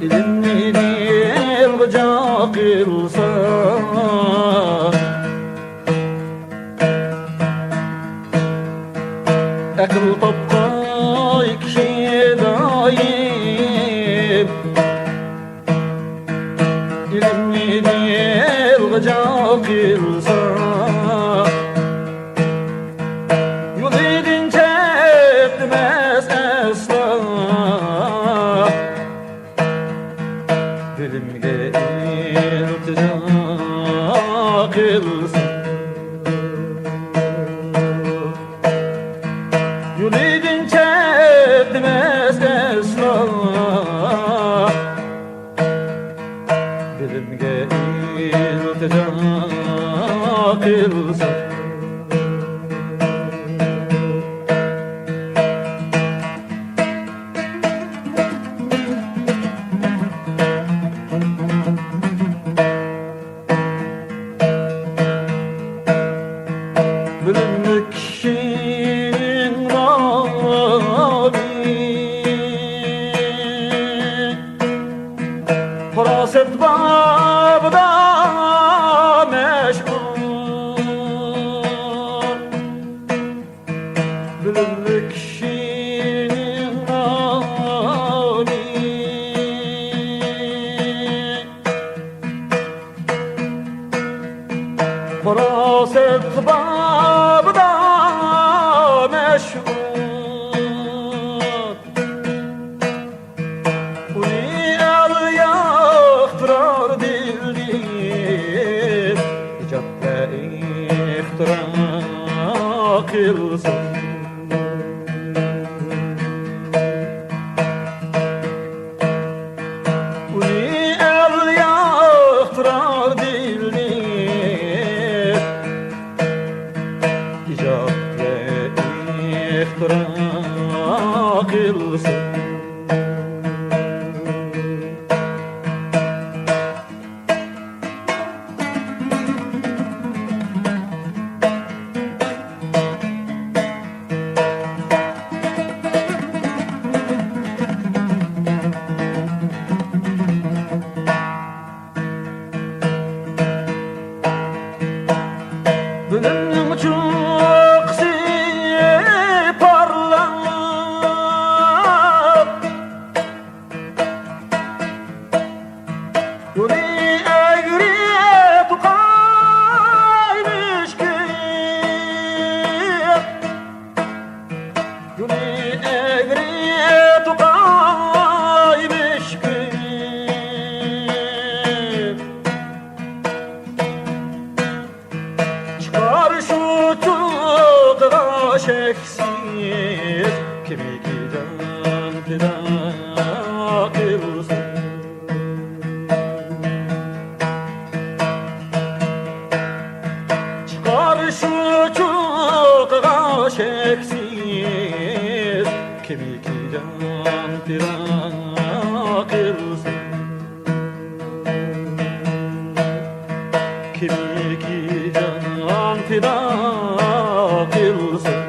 İlimli dil gıcak ilsa akıl topqa iki daim İlimli dil gıcak ilsa yol edince etmez asla dilimge iltica kılsın yol edince etmez asla dilimge iltica kılsın Bölünmük şiirin mavi Faraset babda meşgul Bölünmük şiirin mavi Faraset babda meşhur Uyal yaktırar dildim İcat ve ihtira kılsın Uyal yaktırar dildim İcat ve ihtira kılsın Dönüm çok parlak Yolu eğri tukaymış ki Yolu eğri tukaymış ki Çıkar şu tuğda şeksiz Kemiki can fida kılsın Çıkar şu tuğda şeksiz Kemiki can fida kılsın Kemiki can fida kılsın